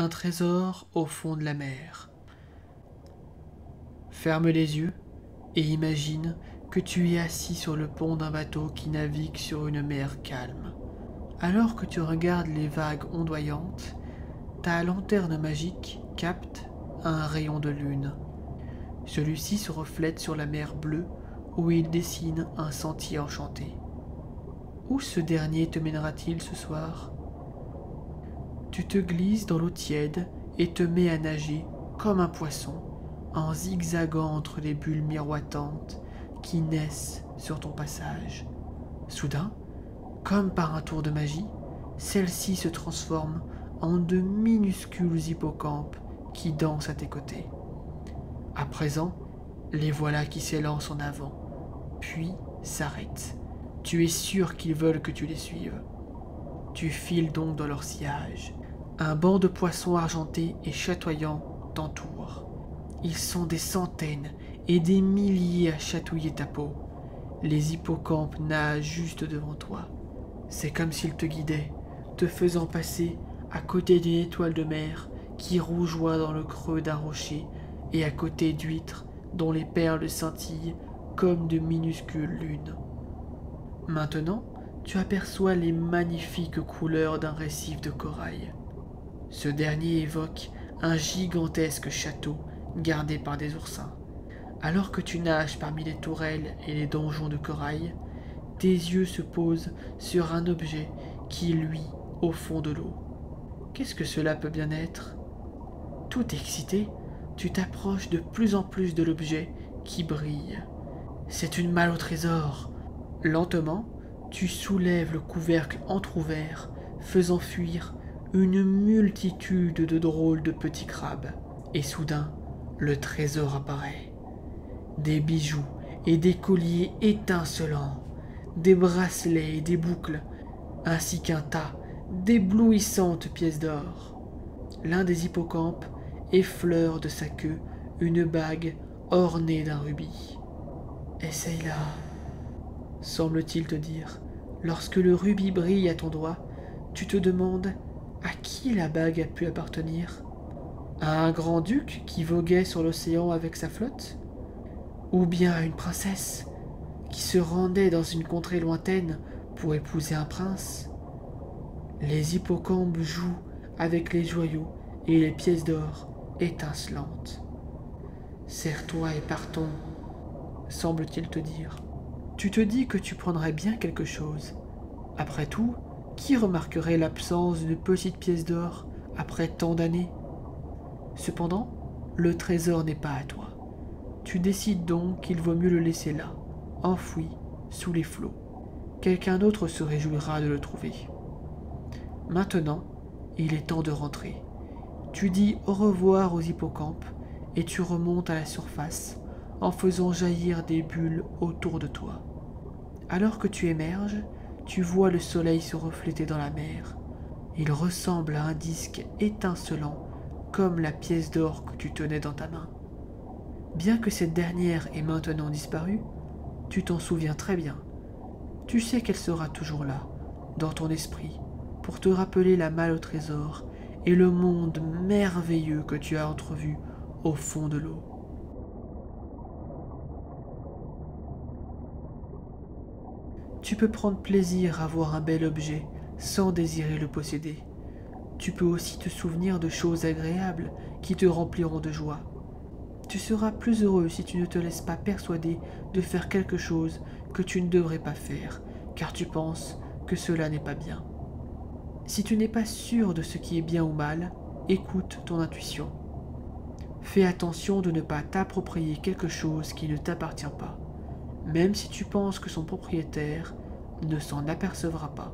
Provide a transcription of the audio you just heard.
Un trésor au fond de la mer. Ferme les yeux et imagine que tu es assis sur le pont d'un bateau qui navigue sur une mer calme. Alors que tu regardes les vagues ondoyantes, ta lanterne magique capte un rayon de lune. Celui-ci se reflète sur la mer bleue où il dessine un sentier enchanté. Où ce dernier te mènera-t-il ce soir ? Tu te glisses dans l'eau tiède et te mets à nager comme un poisson, en zigzagant entre les bulles miroitantes qui naissent sur ton passage. Soudain, comme par un tour de magie, celles-ci se transforment en de minuscules hippocampes qui dansent à tes côtés. À présent, les voilà qui s'élancent en avant, puis s'arrêtent. Tu es sûr qu'ils veulent que tu les suives. Tu files donc dans leur sillage. Un banc de poissons argentés et chatoyants t'entoure. Ils sont des centaines et des milliers à chatouiller ta peau. Les hippocampes nagent juste devant toi. C'est comme s'ils te guidaient, te faisant passer à côté d'une étoile de mer qui rougeoie dans le creux d'un rocher et à côté d'huîtres dont les perles scintillent comme de minuscules lunes. Maintenant, tu aperçois les magnifiques couleurs d'un récif de corail. Ce dernier évoque un gigantesque château gardé par des oursins. Alors que tu nages parmi les tourelles et les donjons de corail, tes yeux se posent sur un objet qui luit au fond de l'eau. Qu'est-ce que cela peut bien être ? Tout excité, tu t'approches de plus en plus de l'objet qui brille. C'est une malle au trésor. Lentement, tu soulèves le couvercle entrouvert, faisant fuir une multitude de drôles de petits crabes. Et soudain, le trésor apparaît. Des bijoux et des colliers étincelants, des bracelets et des boucles, ainsi qu'un tas d'éblouissantes pièces d'or. L'un des hippocampes effleure de sa queue une bague ornée d'un rubis. « Essaye-la », semble-t-il te dire. Lorsque le rubis brille à ton doigt, tu te demandes à qui la bague a pu appartenir. À un grand-duc qui voguait sur l'océan avec sa flotte ? Ou bien à une princesse qui se rendait dans une contrée lointaine pour épouser un prince ? Les hippocampes jouent avec les joyaux et les pièces d'or étincelantes. Serre-toi et partons, semble-t-il te dire. Tu te dis que tu prendrais bien quelque chose. Après tout, qui remarquerait l'absence d'une petite pièce d'or après tant d'années ? Cependant, le trésor n'est pas à toi. Tu décides donc qu'il vaut mieux le laisser là, enfoui sous les flots. Quelqu'un d'autre se réjouira de le trouver. Maintenant, il est temps de rentrer. Tu dis au revoir aux hippocampes et tu remontes à la surface en faisant jaillir des bulles autour de toi. Alors que tu émerges, tu vois le soleil se refléter dans la mer. Il ressemble à un disque étincelant comme la pièce d'or que tu tenais dans ta main. Bien que cette dernière ait maintenant disparu, tu t'en souviens très bien. Tu sais qu'elle sera toujours là, dans ton esprit, pour te rappeler la malle au trésor et le monde merveilleux que tu as entrevu au fond de l'eau. Tu peux prendre plaisir à voir un bel objet sans désirer le posséder. Tu peux aussi te souvenir de choses agréables qui te rempliront de joie. Tu seras plus heureux si tu ne te laisses pas persuader de faire quelque chose que tu ne devrais pas faire, car tu penses que cela n'est pas bien. Si tu n'es pas sûr de ce qui est bien ou mal, écoute ton intuition. Fais attention de ne pas t'approprier quelque chose qui ne t'appartient pas, même si tu penses que son propriétaire ne s'en apercevra pas.